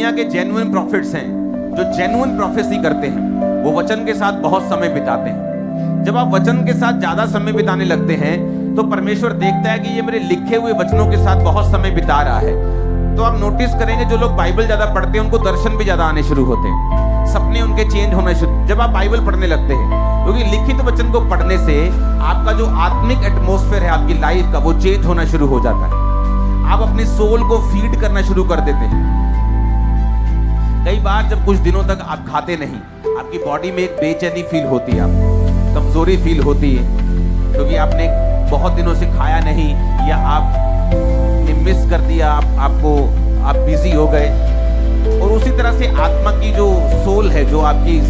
दुनिया के genuine profits हैं, जो जेन्युइन प्रोफेसी करते हैं, वो वचन के साथ बहुत समय बिताते हैं। जब आप वचन के साथ ज्यादा समय बिताने लगते हैं तो परमेश्वर देखता है कि ये मेरे लिखे हुए वचनों के साथ बहुत समय बिता रहा है। तो आप नोटिस करेंगे जो लोग बाइबल ज्यादा पढ़ते हैं उनको दर्शन भी ज्यादा आने शुरू होते हैं, सपने उनके चेंज होना शुरू जब आप बाइबल पढ़ने लगते हैं। क्योंकि लिखित वचन को पढ़ने से आपका जो आत्मिक एटमॉस्फेयर है आपकी लाइफ का, वो चेंज होना शुरू हो जाता है। आप अपनी सोल को फीड करना शुरू कर देते हैं। कई बार जब कुछ दिनों तक आप खाते नहीं, आपकी बॉडी में एक बेचैनी फील होती है, आपको कमजोरी फील होती है, क्योंकि आपने बहुत दिनों से खाया नहीं या आपने मिस कर दिया, आप बिजी हो गए। और उसी तरह से आत्मा की जो सोल है, जो आपकी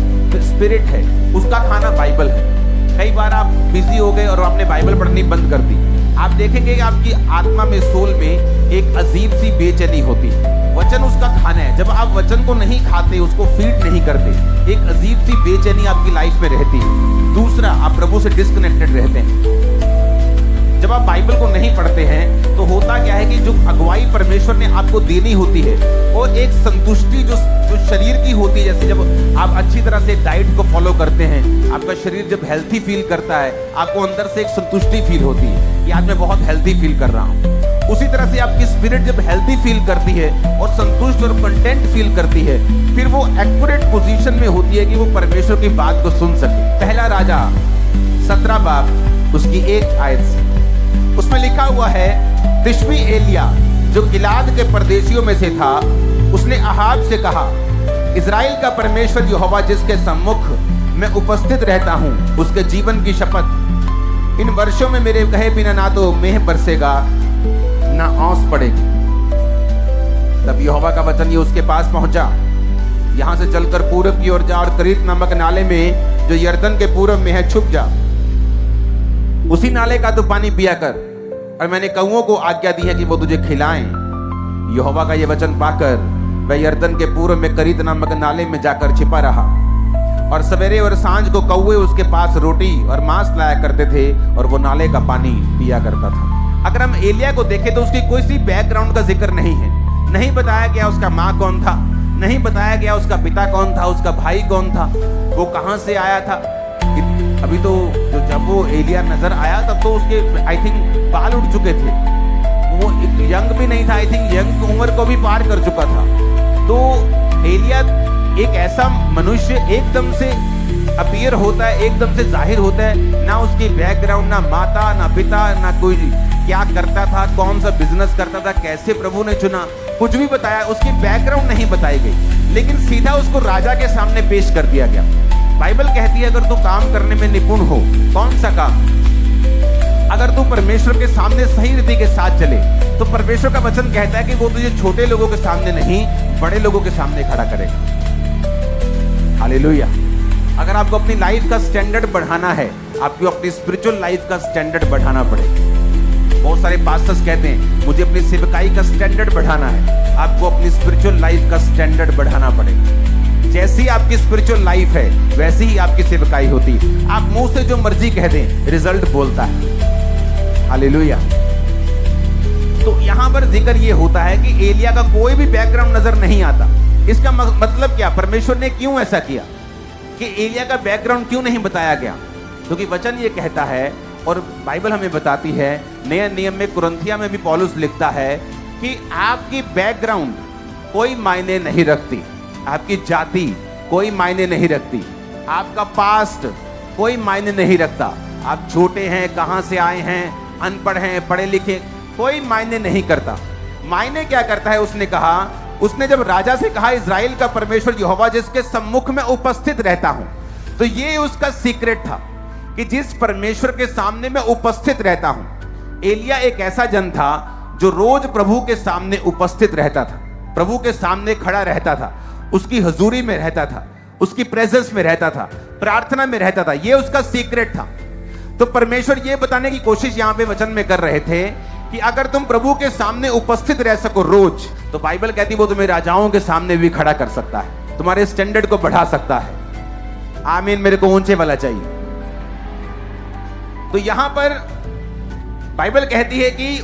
स्पिरिट है, उसका खाना बाइबल है। कई बार आप बिजी हो गए और आपने बाइबल पढ़नी बंद कर दी। आप देखेंगे कि आपकी आत्मा में, सोल में एक अजीब सी बेचैनी होती है। वचन उसका खाना है। जब आप वचन को नहीं खाते, उसको फीड नहीं करते, एक अजीब सी बेचैनी आपकी लाइफ में रहती है। दूसरा, आप प्रभु से डिस्कनेक्टेड रहते हैं। जब आप बाइबल को नहीं पढ़ते हैं तो होता क्या है कि जो अगुवाई परमेश्वर ने आपको देनी होती है, वो एक संतुष्टि जो शरीर की होती है, जैसे जब आप अच्छी तरह से डाइट को फॉलो करते हैं, आपका शरीर जब हेल्थी फील करता है, आपको अंदर से एक संतुष्टि फील होती है कि आज मैं बहुत हेल्थी फील कर रहा हूँ। उसी तरह से आपकी स्पिरिट जब हेल्थी फील करती है और संतुष्ट और कंटेंट फील करती है, फिर वो एक्यूरेट पोजीशन में होती है कि वो परमेश्वर की बात को सुन सके। पहला राजा 17 बाब उसकी 1 आयत से उसमें लिखा हुआ है, तिशबी एलिया जो गिलाद के परदेशियों में से था, उसने अहाब से कहा, इज़राइल का परमेश्वर यहोवा जिसके सम्मुख मैं उपस्थित रहता हूँ, उसके जीवन की शपथ, इन वर्षों में मेरे कहे बिना ना तो मेह बरसेगा ना ओस पड़ेगी। तब यहोवा का वचन ये उसके पास पहुंचा, यहां से चलकर पूरब की ओर जा और करीत नामक नाले में जो यरदन के पूरब में है छुप जा, उसी नाले का तो पानी पिया कर, और मैंने कौओं को आज्ञा दी है कि वो तुझे खिलाएं। यहोवा का ये वचन पाकर वह यरदन के पूर्व में करीत नामक नाले में जाकर छिपा रहा, और सवेरे और सांझ को कौवे उसके पास रोटी और मांस लाया करते थे, और वो नाले का पानी पिया करता था। अगर हम एलिया को देखें तो उसकी कोई सी बैकग्राउंड का जिक्र नहीं है। नहीं बताया गया उसका माँ कौन था, नहीं बताया गया उसका पिता कौन था, उसका भाई कौन था, वो कहां से आया था। अभी तो जब वो एलिया नजर आया तब तो उसके आई थिंक बाल उड़ चुके थे, वो यंग भी नहीं था, आई थिंक यंग उम्र को भी पार कर चुका था। तो एलिया एक ऐसा मनुष्य एकदम से अपीयर होता है, एकदम से जाहिर होता है, ना उसकी बैकग्राउंड, ना माता, ना पिता, ना कोई क्या करता था, कौन सा बिजनेस करता था, कैसे प्रभु ने चुना, कुछ भी बताया, उसकी बैकग्राउंड नहीं बताई गई, लेकिन सीधा उसको राजा के सामने पेश कर दिया गया। बाइबल कहती है अगर तू काम करने में निपुण हो, कौन सा काम, अगर तू परमेश्वर के सामने सही रीति के साथ चले, तो परमेश्वर का वचन कहता है कि वो तुझे छोटे लोगों के सामने नहीं, बड़े लोगों के सामने खड़ा करेगा। हालेलुया। अगर आपको अपनी लाइफ का स्टैंडर्ड बढ़ाना है, आपको अपनी स्पिरिचुअल लाइफ का स्टैंडर्ड बढ़ाना पड़ेगा। बहुत सारे पास्टर्स कहते हैं मुझे अपनी सेवकाई का स्टैंडर्ड बढ़ाना है, आपको अपनी स्पिरिचुअल लाइफ का स्टैंडर्ड बढ़ाना पड़ेगा। जैसी आपकी स्पिरिचुअल लाइफ है वैसी ही आपकी सेवकाई होती है। आप मुंह से जो मर्जी कह दें, रिजल्ट बोलता है। हालेलुया। तो यहां पर जिक्र ये होता है कि एलिया का कोई भी बैकग्राउंड नजर नहीं आता। इसका मतलब क्या, परमेश्वर ने क्यों ऐसा किया कि एलिया का बैकग्राउंड क्यों नहीं बताया गया? क्योंकि वचन ये कहता है और बाइबल हमें बताती है, नए नियम में कुरिन्थिया में भी पौलुस लिखता है कि आपकी बैकग्राउंड कोई मायने नहीं रखती, आपकी जाति कोई मायने नहीं रखती, आपका पास्ट कोई मायने नहीं रखता, आप छोटे हैं, कहां से आए हैं, अनपढ़ हैं, पढ़े लिखे, कोई मायने नहीं करता। मायने क्या करता है? उसने कहा, उसने जब राजा से कहा इज़राइल का परमेश्वर यहोवा जिसके सम्मुख में उपस्थित रहता हूं, तो ये उसका सीक्रेट था कि जिस परमेश्वर के सामने मैं उपस्थित रहता हूं। एलिया एक ऐसा जन था जो रोज प्रभु के सामने उपस्थित रहता था, प्रभु के सामने खड़ा रहता था, उसकी हजूरी में रहता था, उसकी प्रेजेंस में रहता था, प्रार्थना में रहता था। ये उसका सीक्रेट था। तो परमेश्वर ये बताने की कोशिश यहां पे वचन में कर रहे थे कि अगर तुम प्रभु के सामने उपस्थित रह सको रोज, तो बाइबल कहती वो तुम्हें राजाओं के सामने भी खड़ा कर सकता है, तुम्हारे स्टैंडर्ड को बढ़ा सकता है। आमीन। मेरे को ऊंचे वाला चाहिए। तो यहां पर बाइबल कहती है कि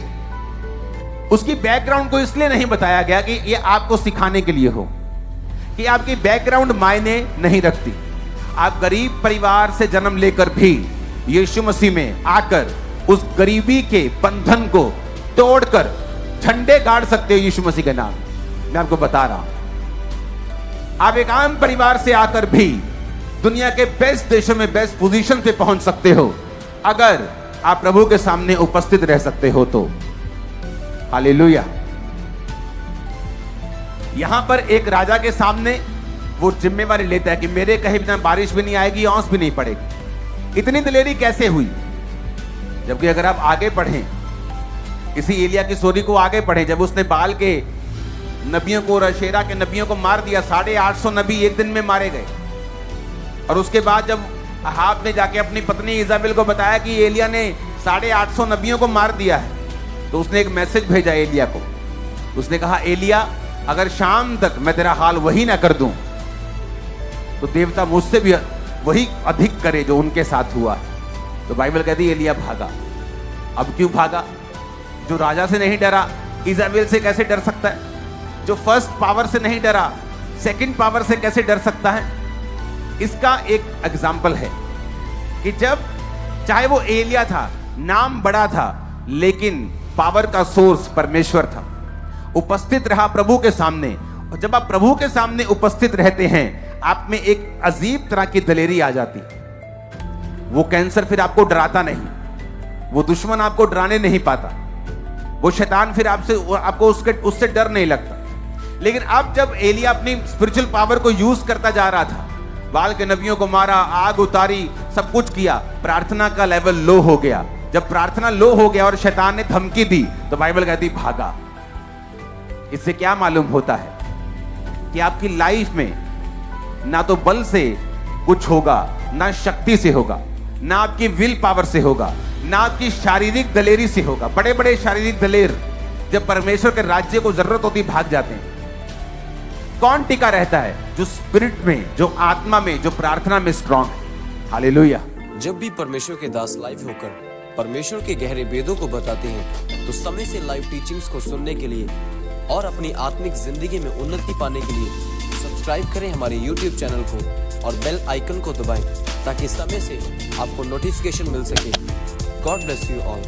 उसकी बैकग्राउंड को इसलिए नहीं बताया गया कि ये आपको सिखाने के लिए हो, कि आपकी बैकग्राउंड मायने नहीं रखती। आप गरीब परिवार से जन्म लेकर भी यीशु मसीह में आकर उस गरीबी के बंधन को तोड़कर झंडे गाड़ सकते हो यीशु मसीह के नाम। मैं आपको बता रहा हूं, आप एक आम परिवार से आकर भी दुनिया के बेस्ट देशों में बेस्ट पोजीशन पे पहुंच सकते हो अगर आप प्रभु के सामने उपस्थित रह सकते हो तो। हालेलुया। यहां पर एक राजा के सामने वो जिम्मेवारी लेता है कि मेरे कहे बिना बारिश भी नहीं आएगी, औंस भी नहीं पड़ेगी। इतनी दिलेरी कैसे हुई? जबकि अगर आप आगे पढ़ें, इसी एलिया की स्टोरी को आगे पढ़ें, जब उसने बाल के नबियों को और अशेरा के नबियों को मार दिया, 850 नबी एक दिन में मारे गए। और उसके बाद जब अहाब ने जाके अपनी पत्नी इजाबेल को बताया कि एलिया ने 850 नबियों को मार दिया है, तो उसने एक मैसेज भेजा एलिया को। उसने कहा, एलिया अगर शाम तक मैं तेरा हाल वही ना कर दूं तो देवता मुझसे भी वही अधिक करे जो उनके साथ हुआ है। तो बाइबल कहती है एलिया भागा। अब क्यों भागा? जो राजा से नहीं डरा, इजाबेल से कैसे डर सकता है? जो फर्स्ट पावर से नहीं डरा, सेकंड पावर से कैसे डर सकता है? इसका एक एग्जाम्पल है कि जब चाहे वो एलिया था, नाम बड़ा था, लेकिन पावर का सोर्स परमेश्वर था। उपस्थित रहा प्रभु के सामने, और जब आप प्रभु के सामने उपस्थित रहते हैं, आप में एक अजीब तरह की दलेरी आ जाती। वो कैंसर फिर आपको डराता नहीं, वो दुश्मन आपको डराने नहीं पाता, वो शैतान फिर आपको उससे डर नहीं लगता। लेकिन अब जब एलिया अपनी स्पिरिचुअल पावर को यूज करता जा रहा था, बाल के नबियों को मारा, आग उतारी, सब कुछ किया, प्रार्थना का लेवल लो हो गया। जब प्रार्थना लो हो गया और शैतान ने धमकी दी, तो बाइबल कहती भागा। इससे क्या मालूम होता है कि आपकी लाइफ में ना तो बल से कुछ होगा, ना शक्ति से होगा, ना आपकी विल पावर से होगा, ना आपकी शारीरिक दलेरी से होगा। बड़े बड़े शारीरिक दलेर जब परमेश्वर के राज्य को जरूरत होती भाग जाते हैं। कौन टिका रहता है? जो स्पिरिट में, जो आत्मा में, जो प्रार्थना में स्ट्रांग है। हालेलुया। जब भी परमेश्वर के दास लाइव होकर परमेश्वर के गहरे वेदों को बताते हैं, तो समय से लाइव टीचिंग्स को सुनने के लिए और अपनी आत्मिक जिंदगी में उन्नति पाने के लिए सब्सक्राइब करें हमारे YouTube चैनल को और बेल आइकन को दबाएं, ताकि समय से आपको नोटिफिकेशन मिल सके। God bless you all.